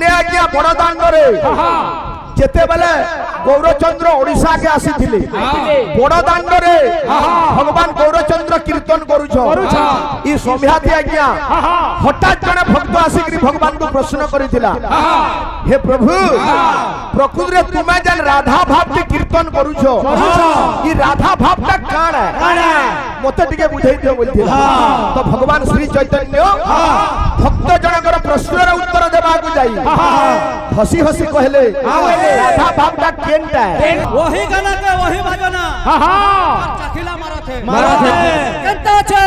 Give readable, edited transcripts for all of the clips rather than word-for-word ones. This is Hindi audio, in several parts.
दिने आज्ञा बड़दाण्डरे जेते बेले गौरचंद्र ओडिशा के आसीथिले बड़दाण्डरे भगवान गौरचंद्र कीर्तन करूछ ई सौम्याति आज्ञा हठात जने भक्त आसिकरी भगवान को प्रश्न करिथिला हे प्रभु प्रकृति रे तुमे जन राधा भाव के कीर्तन करूछ ई राधा भाव ता काण है मते टिके बुझाई दियो बोलथिला तो भगवान श्री चैतन्य भक्त जनकर प्रश्न रे उत्तर देबा को जाई हसी हसी कहले राधा भाव ता केनटा है वही गाना के वही भजना चखिला मारथे केनता छे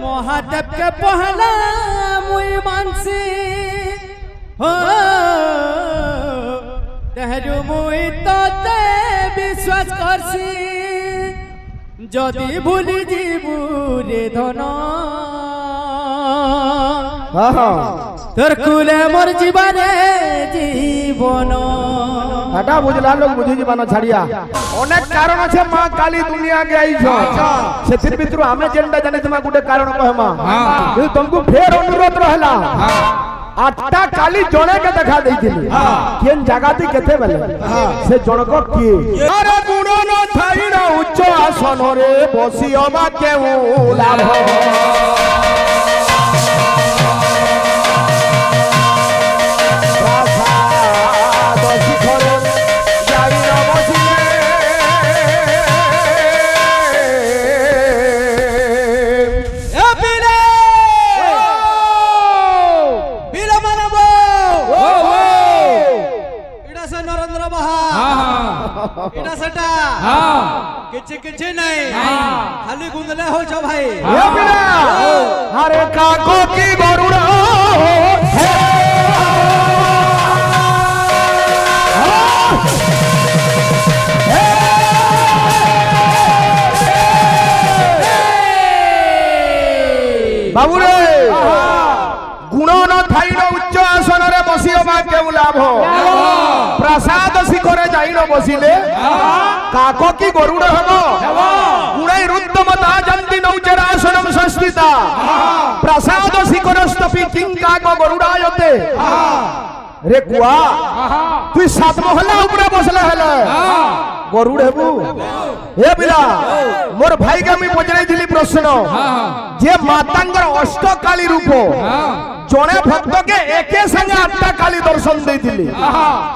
महादेव के पहला मुई मानसी हो तेहरु मुई तते विश्वास करसी जदि भूली जीवु रे धन तोर कुले मोर जीवने जीवन हटा बुझला लोग बुझी जीवन छाड़िया अनेक कारण আছে মা কালী দুনিয়া কে আইছো সেতির ভিতর আমি যেনটা জানি তোমা গুটে কারণ কহমা কিন্তু तुमको फेर अनुरोध रहला आठटा काली जणे के देखा देइथिली केन जगाती केते बेले से जनक की अरे गुण न थाइना उच्च आसन रे बसियो बा केउ लाभ इना सटा किछि किछि नहीं खाली गुंदले हो छ भाई ए बिना अरे काको की गरुड़ बाबू रे गुण न थाइनो उच्च आसन रे बसियो बा केउ लाभ प्रसाद शिखरे जाइनो बसिले काको की गरुड़ हबो गुणै रुद्रमता जंती नौचरासनम संस्थिता प्रसाद शिखरस्तपि किं काको गरुड़ायते रे कुआ तू सात महला ऊपर बसले हले गरुड़ हेबू ए बिला मोर भाई के मी पचराई दिली प्रश्न जे मातांगर अष्टकाली रूप जने भक्त के एके संगे आठटा काली दर्शन देइथिली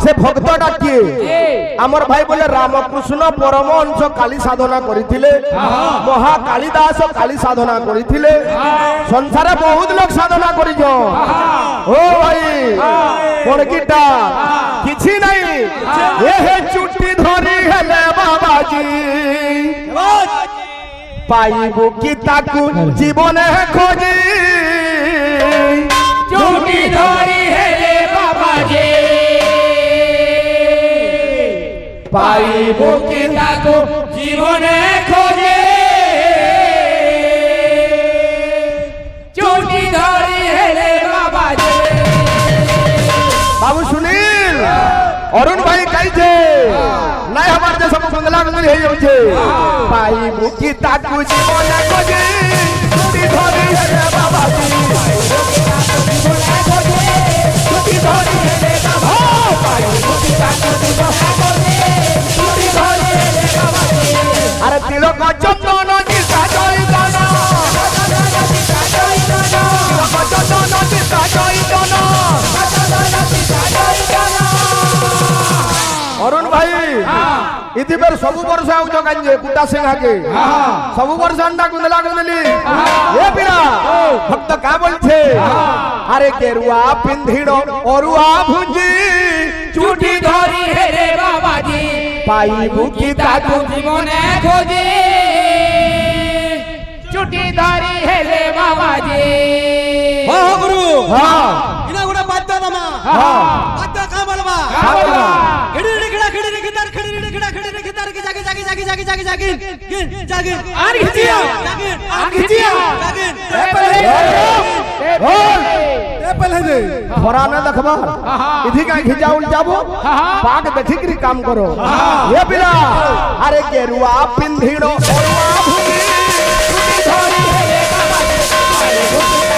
से भक्तटा किए हमर भाई बोले रामकृष्ण परमहंस काली साधना करिथिले महा कालिदास काली साधना करिथिले संसार बहुत लोग साधना करिजो ओ भाई कोन किटा किछि नहीं ए हे चुट्टी धरी हेले बाबाजी पाइबो की ताकू जीवन है खोजी चुट्टी धरी हेले बाबाजी पाइबो की ताकू जीवन है खोजी चुट्टी धरी हेले बाबाजी बाबू सुनील अरुण भाई कही छे नहीं हमार जे सब बंगला गंगली हे होछे पाई मुकी ताकू जीवन खोजे छुट्टी धरी हेले बाबाजी छुट्टी धरी हेले बाबा पाई मुकी ताकू जीवन खोजे छुट्टी धरी हेले बाबाजी अरे तिलक चंदन की साजई दाना चंदन की साजई दाना अरुण भाई इति बेर सब वर्ष आउ जो गंजे कुटा सिंह के सब वर्ष अंडा गुंदला गुंदली ए बिना भक्त का बोलछे अरे केरुआ पिंधिड़ो अरुआ भुंजी चुट्टी धरी हेले बाबाजी पाई मुकी ताकू जीवने खोजी चुट्टी धरी हेले बाबाजी हो गुरु हां इना गुडा बाद्दा दमा हां बाद्दा का बोलबा खिड़ी गिटार खिड़ी गिटार के जागे जागे आर खिचिया ए पहले दे फराना देखबा इथि का खिजाउल जाबो पाक देखिकरी काम करो ये बिना अरे केरुआ पिंधिड़ो ओरुआ भूमि छुट्टी धरी हेले बाबाजी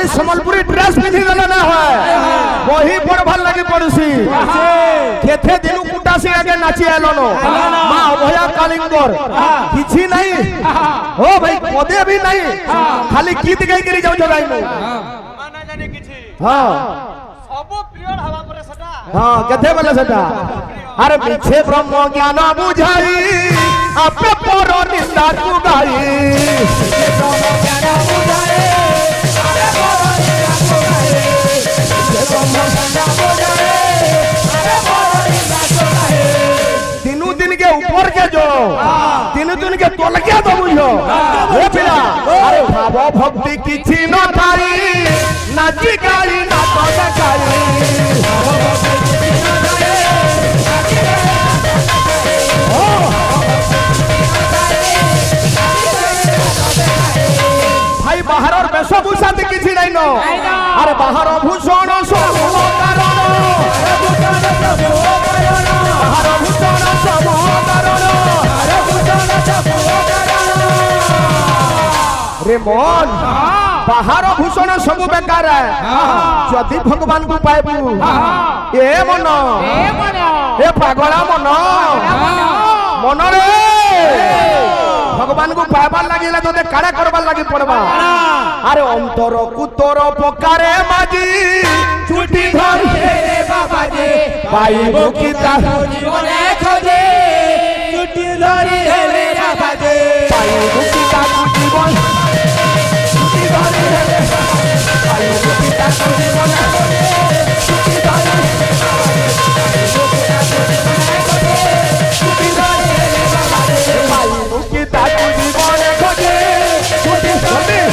खाली संबलपुरी ड्रेस पिंधि गले ना है वही पढ़वार लगी पड़सी केथे दिनु कुटा से आगे नाची आलोनो मां अभया कालिंगर किछि नहीं ओ भाई पदे भी नहीं खाली गीत गाई करी जाऊ जगाई नु माना जाने किछि हां सब प्रिय हवा परे सदा हां केथे बोले सेटा अरे पीछे ब्रह्म ज्ञान बुझाई आपे पर निंदा तू गाई ब्रह्म ज्ञान बुझाई आपे पर निंदा तू गाई ब्रह्म ज्ञान बुझाई आपे पर निंदा तू गाई तीनों दिन के ऊपर के जो तीनों दिन के तोल के तो बुझो हे पिला अरे भाव भक्ति किछि न थाई नाची गाई ना तो गाई भाव भक्ति किछि न थाई भाई बाहर और वेशभूषा किसी नहीं नो अरे बाहर भूषण सब कारण बाहर भूषण सब रे मन बाहर भूषण सब बेकार है जदि भगवान को पाइबू ए मन ए पागला मन मन रे भगवान को पाइबार लगे तो काड़ा करबार लगे पड़वा अरे अंतर कुतर पकारे माजी छुटी धरी रे बाबा जी पाइबो की जीवन खोजे छुटी धरी रे बाबा जी पाइबो की जीवन छुटी धरी रे पाइबो की जीवन खोजे छुटी धरी रे छुटी धरी रे बाबा जी पाइबो की जीवन खोजे छुटी धरी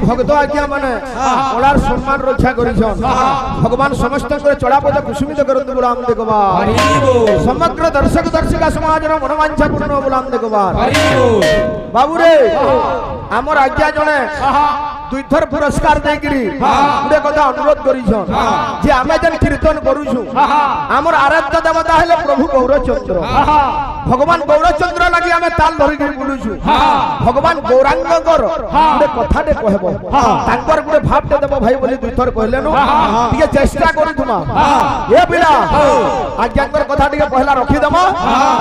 भगत आज्ञा माने ओलार सम्मान रक्षा करिछन भगवान समस्त करे चढ़ापद कुसुमित करंतु गुलाम देखबार समग्र दर्शक दर्शिका समाज रो मनोवांछा पूर्ण गुलाम देखबार बाबू रे हमर आज्ञा जने दुई थर पुरस्कार देकरी गुडे कथा अनुरोध करिछन जे आमे जन कीर्तन करूछु हमर आराध्य देवता हेले प्रभु गौरचंद्र भगवान गौरचंद्र लागि आमे ताल धरि के बुलुछु भगवान गौरांगकर गुडे कथाटे कहबो तांकर गुडे भावटे देबो भाई बोली दुई थर कहले नो टिके चेष्टा करूथुमा ए बिना आज्ञाकर कथा टिके पहला रखि दमा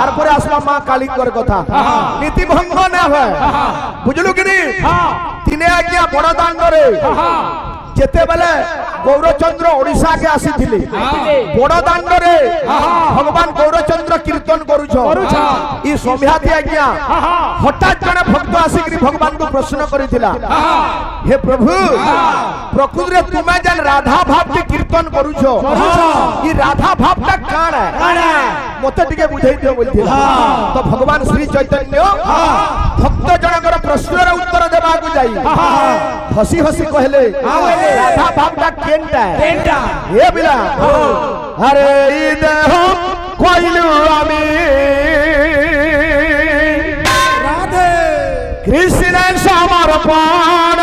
आर परे आसमा मां कालीकर कथा नीति भंग न होय बुझलु कि तिने आज्ञा बड़ दांडरे जेते बेले गौरचंद्र ओडिशा के आसीथिले बड़ दांडरे भगवान गौरचंद्र কীর্তন করুছ ই সন্ধ্যাতে আজ্ঞা হঠাৎ জনে ভক্ত আসিকি ভগবান কো প্রশ্ন করিছিলা হে প্রভু প্রকৃতরে তুমি যেন রাধা ভাবটি কীর্তন করুছ ই রাধা ভাবটা কাଣା মতে টিকে বুঝাই দিও বলছিলা তো ভগবান শ্রী চৈতন্য ভক্ত জনকর প্রশ্নর উত্তর দেবাকু যাই হসি হসি কহিলে রাধা ভাবটা কেনটা হে বিলা আরে ই দেহ কইলু আমি রাধে কৃষ্ণ সমর্পণ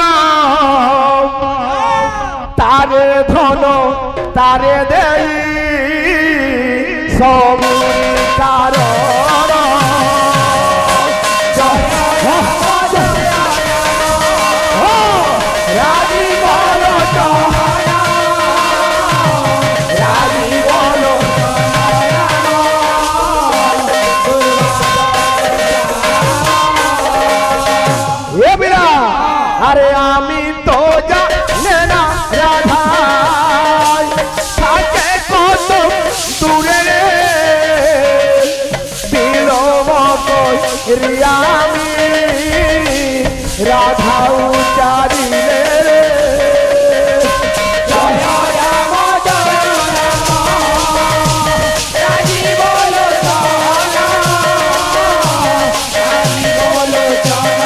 তারে ধন তারে দেই সমুরি কারণ রাজি বলো রাজি বলো এ বিরা আরে আমি তো জানে না রাধা থাকে কত দূরে রে বিলব রিয়া আমি রাধা উচারিলে রে জয় রাম জয় রাম রাজি বলো সোনা রাজি বলো সোনা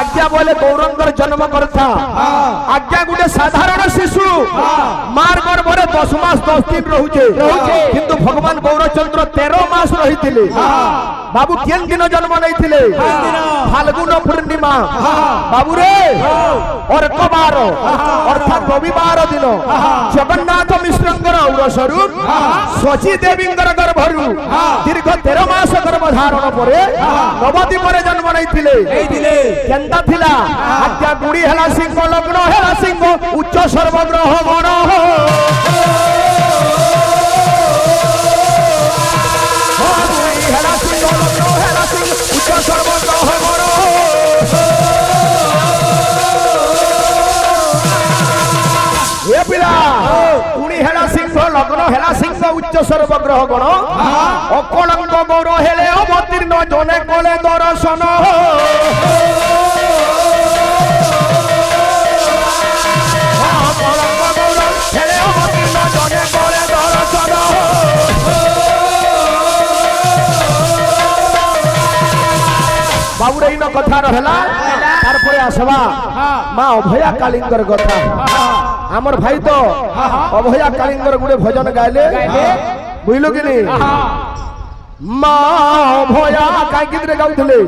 আজ্ঞা বলে গৌরঙ্গর জন্ম করতা আজ্ঞা গোটে সাধারণ শিশু মার গর্ভরে 10 মাস 10 দিন রহুছে কিন্তু ভগবান গৌরচন্দ্র 13 মাস রহিଥିଲେ বাবু কেন দিন জন্ম নেইଥିଲେ ফাল্গুন পূর্ণিমা বাবু রে অর্কবার অর্থাৎ রবিবার দিন জগন্নাথ মিশ্রঙ্কর ঔরসরু শচী দেবীঙ্কর গর্ভরু দীর্ঘ 13 মাস গর্ভধারণ পরে নবদ্বীপরে জন্ম নেইଥିଲେ কেনতা থিলা আজ্ঞা গুড়ি হেলা সিংহ লগ্ন হেলা সিংহ উচ্চ সর্বগ্রহ গণ হেলা সিংহ লগ্ন হেলা সিংহ উচ্চ সর্বগ্রহ গণ এ পিলা গুড়ি হেলা সিংহ লগ্ন হেলা সিংহ উচ্চ সর্বগ্রহ গণ অকলঙ্ক গৌর হেলে অবতীর্ণ জনে কলে দর্শন বাবুর এই কথা রহলা তারপরে আসবা মা অভয়া কালিঙ্গর কথা আমার ভাই তো অভয়া কালিঙ্গর গুড়ে ভজন গাইলে বুঝলো কি নি মা অভয়া কাইকিরে গাউଥିଲେ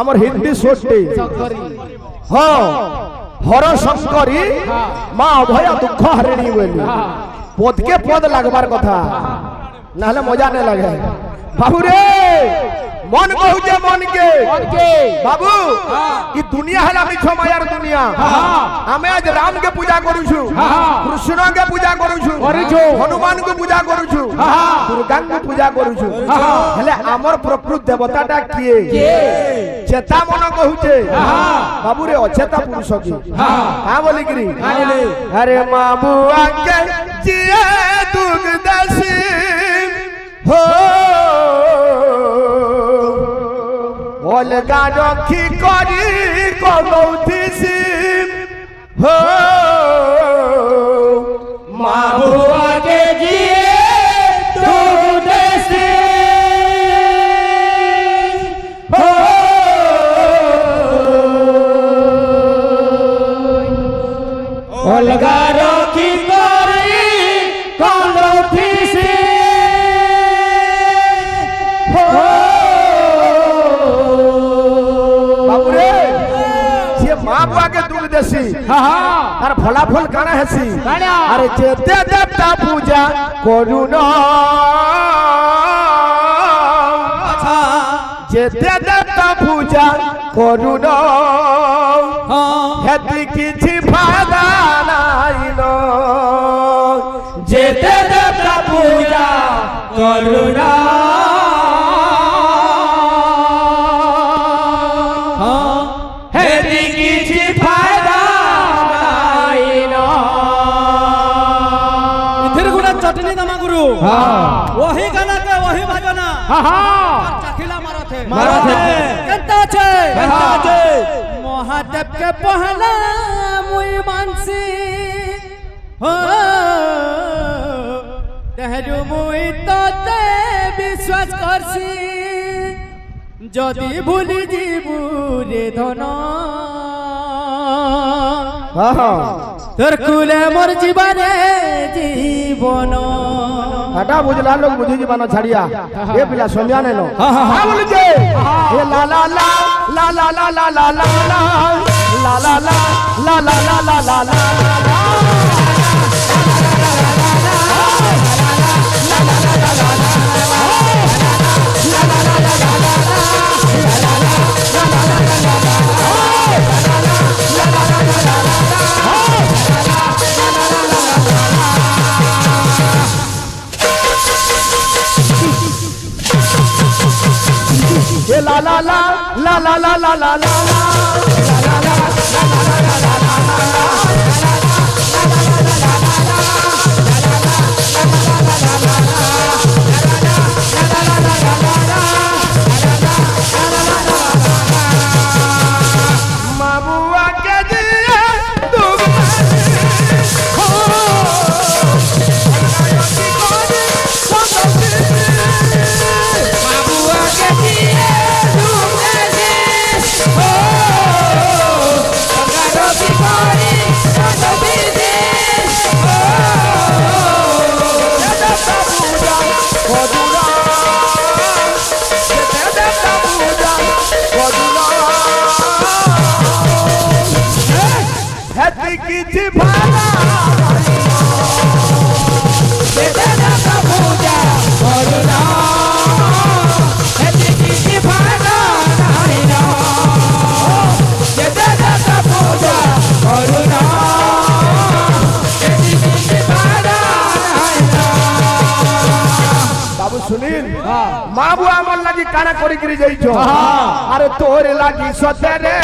আমার হিন্দি সোটে হ্যাঁ হর শঙ্করী মা অভয়া দুঃখ হারিণী বলি পদকে পদ লাগবার কথা নাহলে মজা না লাগে বাবু রে মন কহুছে মনকে বাবু ই দুনিয়া হেলা মিছ মায়ার দুনিয়া আমি আজ রাম কে পূজা করুছু কৃষ্ণ কে পূজা করুছু হনুমান কে পূজা করুছু দুর্গা কে পূজা করুছু হেলে আমার প্রকৃত দেবতাটা কিয়ে চেতা মন কহুছে বাবু রে অচেতা পুরুষ কি কা বলি গরি আরে মাবু আগে জিয়ে দুগ দাসী হো অলগা রক্ষী করি কৌথিসি হো মাহুয়াকে জিয়ে তুদেসি হো অলগা রক্ষী করি কৌথিসি के दुख देसी और फलाफल काना हेसी अरे जेते देवता पूजा करुन अच्छा जेते देवता पूजा करुन हेती किछि फायदा नाइन जेते देवता पूजा करुन हाँ, ' गुरु वही गाना के वही भजना और चखिला मारा थे कहता छे महादेव के पहला मुई मानसी हो तेहरू मुई तते विश्वास करसी যদি ভুলি জীবু রে ধন তোর কুলে মোর জীবনে জীবন हटा बुझला लोग बुझी जीवन छाड़िया ये पिला समझा नहीं लो हां बोल जे ये ला ला ला ला ला ला ला ला ला ला ला ला ला ला ला ला ला la la la la la la la la la Mabua ke dia Sunil माँ बुआ मन लगी काना करी करी जाइछो अरे तोरे लगी सतेरे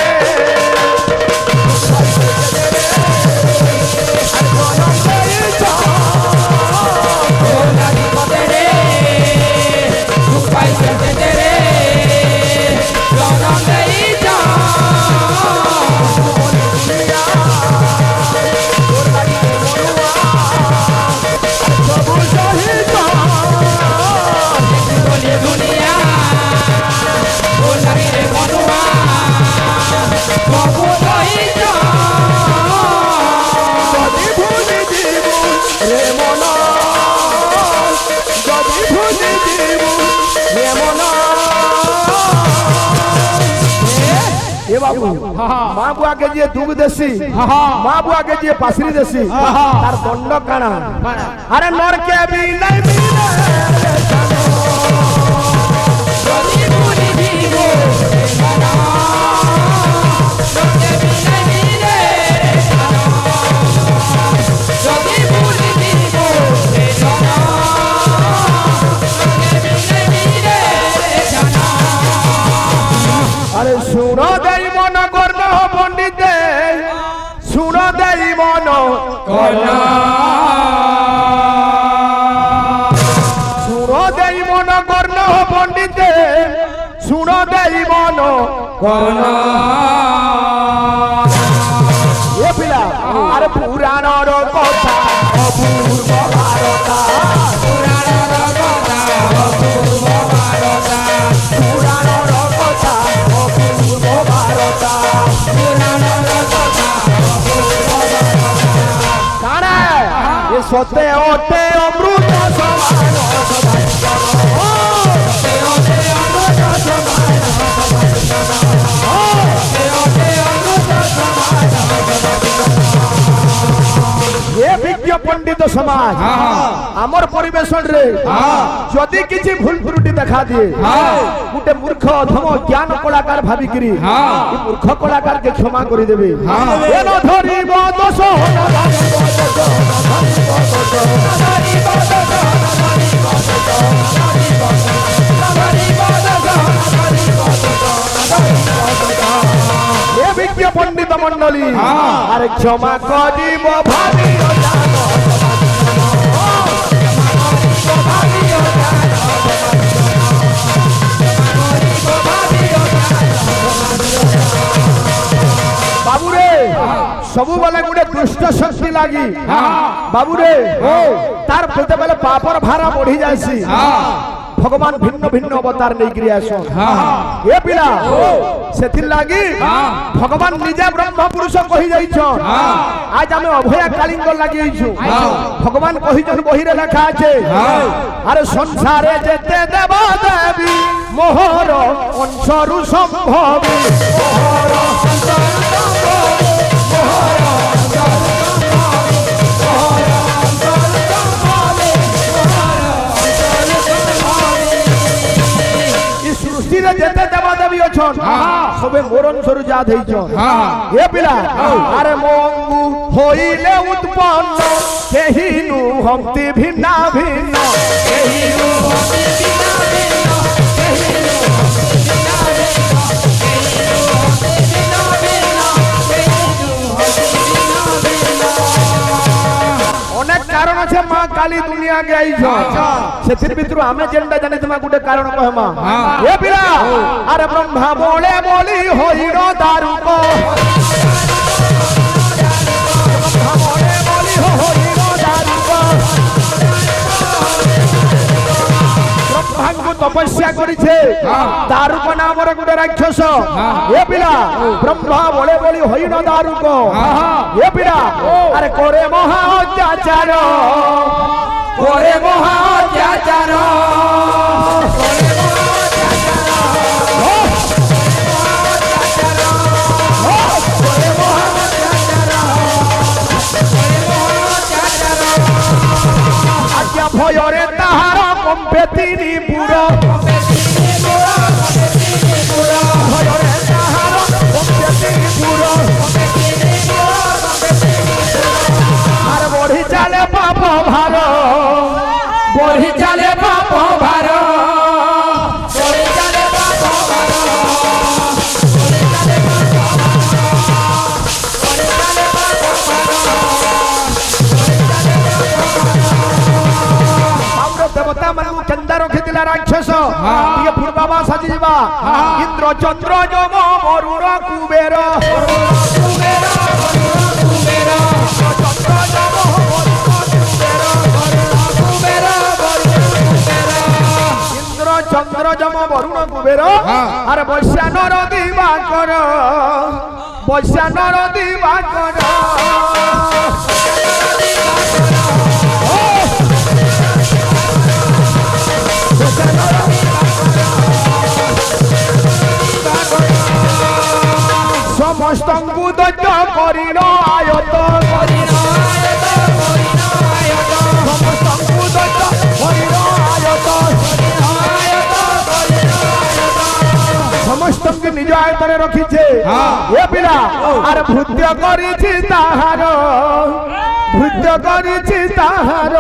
माँ बुआ के जी दूध देसी माँ बुआ के जी पासरी देसी तार दंड काना अरे नर के भी नहीं अरे सुनो देई मन गर्न पंडित सुनो देई मन करना सुनो देई मन गर्न पंडित सुनो देई मन करना ये पिला अरे पुराण रो कथा अपूर्व भारता पुराण रो कथा अपूर्व भारता पुराण रो कथा अपूर्व भारता पुराण रो कथा अपूर्व भारता काना ये सत्य ओटे अमृत समान ये विज्ञ पंडित समाज आमर परिवेशन रे जदि किछि भूल त्रुटि देखा दिए गुटे मूर्ख अधम ज्ञान कलाकार भाबी करी ई मूर्ख कलाकार के क्षमा करि देबे एनो धरिब दोष ये विज्ञ पंडित मंडली अरे क्षमा करिब भाबी सबु बेले गुटे दुष्ट शक्ति लागी बाबू रे तार प्रति बेले पापर भारा बढ़ी जासी भगवान भिन्न भिन्न अवतार नहीं गिरी आसो ए पिला सेथिर लागी भगवान निजे ब्रह्म पुरुष कहि जाई छ आज हम अभया कालिंग लागी छु भगवान कहि जन बहि रे लिखा আছে अरे संसारे जेते देव देवी मोहर अंशरु संभवी मोहर अंशरु संभवी मोहर जेते देवा देवी अछन सबे मोरन सरु जात हेछन हे पिला अरे मंगु होइले उत्पन्न केहिनु हंति भिन्ना भिन्न केहिनु हंति भिन्ना भिन्न केहिनु हंति भिन्ना भिन्न केहिनु हंति भिन्ना भिन्न अनेक कारण আছে মা কালী দুনিয়া কে আইছো সেতির ভিতর আমি যেটা জানি তোমা গুটে কারণ কহমা এ পিলা আরে ব্রহ্মা বলে বলি হইর দারুক ব্রহ্মা বলে বলি হইর দারুক ব্রহ্মাঙ্গ তপস্যা করিছে দারুক নামর গুটে রাক্ষস এ পিলা ব্রহ্মা বলে বলি হইর দারুক এ পিলা আরে করে মহা অত্যাচার করে মহা অত্যাচার আজ্ঞা ভয়রে তাহার কম্পে তিনি পুরা ভয়রে তাহার কম্পে তিনি পুরা আর বড়ি চালে পাপ ভার বড়ি চালে পাপ ভার বড়ি চালে পাপ ভার देवता मन चंदा रखिला राक्षस ये पूर्वावा साजी जीवा इंद्र चंद्र जम वरुण कुबेर इंद्र चंद्र जम वरुण कुबेर अरे वैश्यानर दिवाकर वैश्यानर दिवाकर समस्त दत्त करिल आयत समस्त दत्त करिल आयत समस्त निज आयतने रखिछे ए पिला आर भृत्य करिछि ताहार भृत्य करिछि ताहार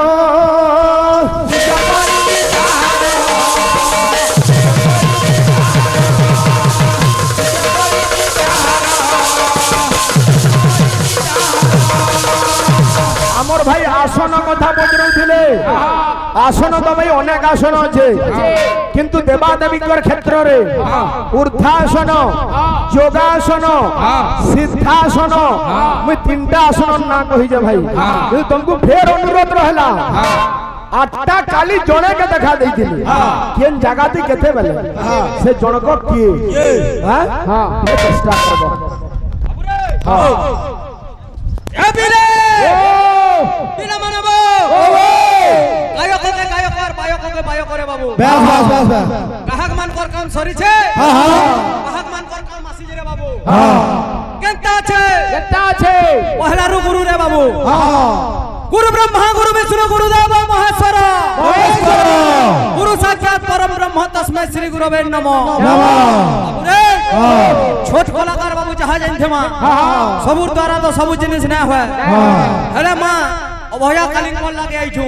आमर भाई आसन कथा पचरुथिले आसन तो भाई अनेक आसन अच्छे किंतु देवादेवी क्षेत्र रे ऊर्ध्वासन योगासन सिद्धासन मुई तीनटा आसन ना कहि जे भाई तुमको फेर अनुरोध रहला 8टा काली जणे के देखा देइथिली केन जगाती केते बेले से जणक किए हां हां चेष्टा करबो हां ए बिले बिना मानबो गायक रे बाबू बस बस बस काहक मान कर काम सरी छे हां हां काहक मान कर काम आसी रे बाबू हां केनता छे पहला रु गुरु रे बाबू हां गुरु ब्रह्मा गुरु विष्णु गुरु देव महेश्वर गुरु साक्षात परम ब्रह्म तस्मै श्री गुरवे नमः रे छोट कलाकार बाबू जहां जानथे मा सबुर द्वारा तो सब जिनिस ना होय हेले मां अभया कालिंग लागे आइछु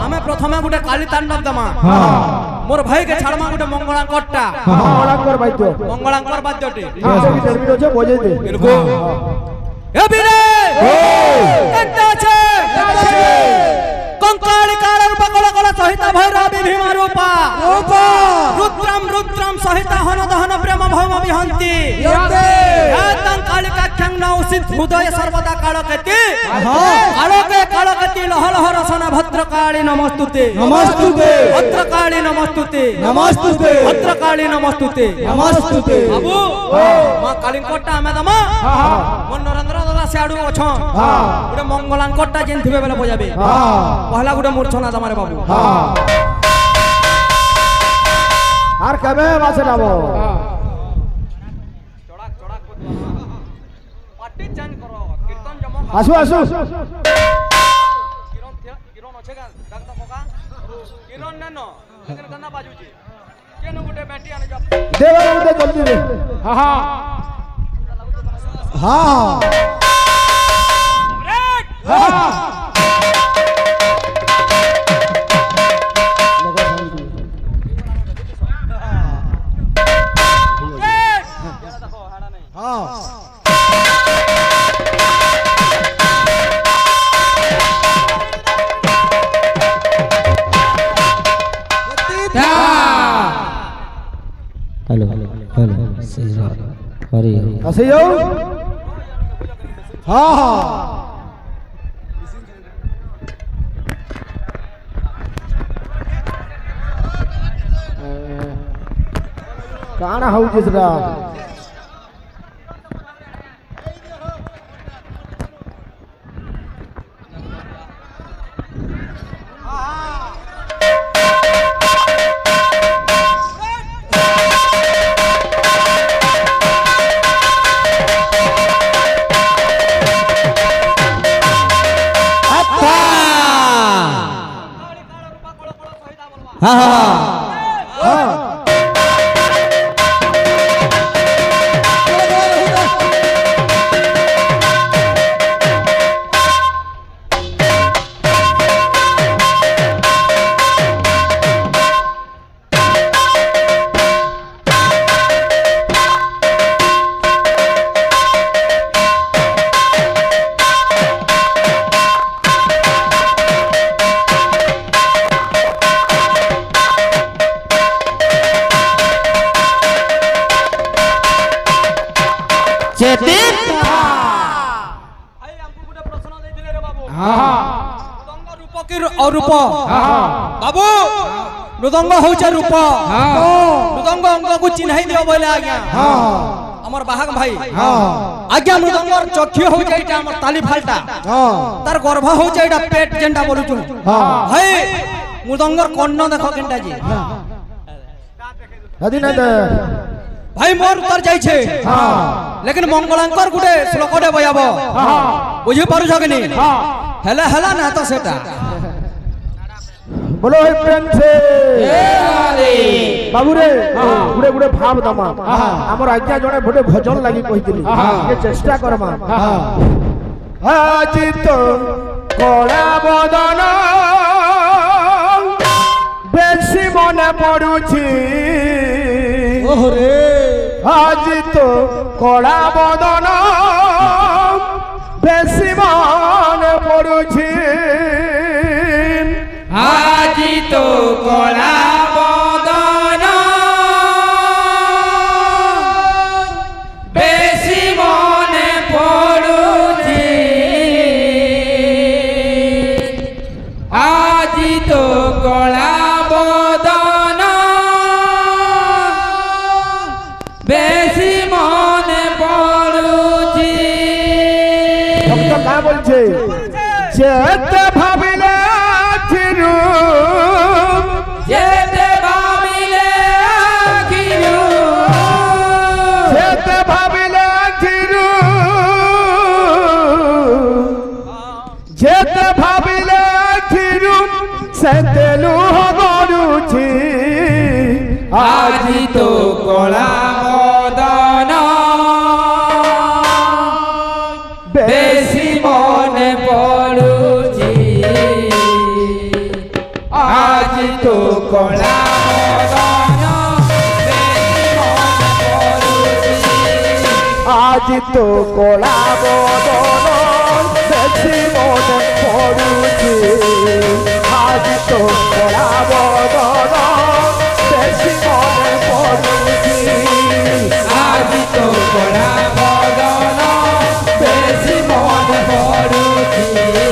आमे प्रथमे गुटे काली तांडव दमा मोर भाई के छाड़मा गुटे मंगलांकरटा मंगलांकर बाद्य मंगलांकर बाद्यटी से टर्मिनो छे बजे दे बिल्कुल ए बिरे कंटा छे कंकाली कार रूप कला कला सहित भैरवी भीम रूपा रुद्रम रुद्रम सहित हन दहन प्रेम भौम विहंती यातन कालिका ख्यांग उसित हृदय सर्वदा कालकेति कालकेति लह लह रसना भद्रकाली नमस्तुते नमस्तुते भद्रकाली नमस्तुते नमस्तुते भद्रकाली नमस्तुते नमस्तुते बाबू मां कालिकोटा आमे दमा मन नरेंद्र दादा सियाडू अछ गुटे मंगलांकोटा जेन थिबे बेले बजाबे पहला गुटे मूर्छना दमारे बाबू আর কবে বাসে যাব চড়াক চড়াক পাটি চেঞ্জ করো কীর্তন জমা আসু আসু কিরণ কিরণ আছে গান ডাক্তার পকা কিরণ নেন লেকিন গানা বাজুছি কেন গুটে ব্যাটি আনে যাব দেবে উঠে জলদি দে হ্যাঁ हाँ হ্যাঁ हेलो हेलो सही हरी আসে যাও हाँ हाँ কানা হউছে সেটা हाँ हाँ चेतित ভাই আমকু গুটে প্রশ্ন দেই দিলে রে বাবু মৃদঙ্গ রূপ কি অরূপ বাবু মৃদঙ্গ হউছে রূপ মৃদঙ্গ অঙ্গ কু চিন্হাই দিও বলে আজ্ঞা আমার বাহাগ ভাই আজ্ঞা মৃদঙ্গর চক্ষু হউছে এটা আমার তালি ফালটা তার গর্ভ হউছে এটা পেট যেনটা বলুছু ভাই মৃদঙ্গর কর্ণ দেখো কেনটা জি দাদি না দে ভাই মোর উত্তর যাইছে लेकिन मंगलांकर गुटे श्लोकटे बजाबो बुझी पारुछ कि नहीं हेला हेला ना तो सेटा বলো এই প্রেম সে বাবু রে গুড়ে গুড়ে ভাব দমা আমার আজ্ঞা জনে ভোটে ভজন লাগি কইতিলি যে চেষ্টা করমা আজি তো কড়া বদন বেশি মনে পড়ুছি ओहरे আজি তো কড়া বদন বেশি মনে পড়ুছি আজি তো কলা বদন বেশি মনে পড়ুছি আজি তো কলা বদন বেশি মনে পড়ুছি ভক্ত কা বলছে যেতে ভাবিলে চিরু যেতে ভাবিলে আখিরু যেতে ভাবিলে চিরু যেতে ভাবিলে চিরু সেতে লুহ গড়ুছি আজি তো কলা বদন বেশি মনে পড়ুছি আজি তো কলা বদন বেশি মনে পড়ুছি আজ তো কলা বদন বেশি মনে পড়ুছি আজ তো কলা रे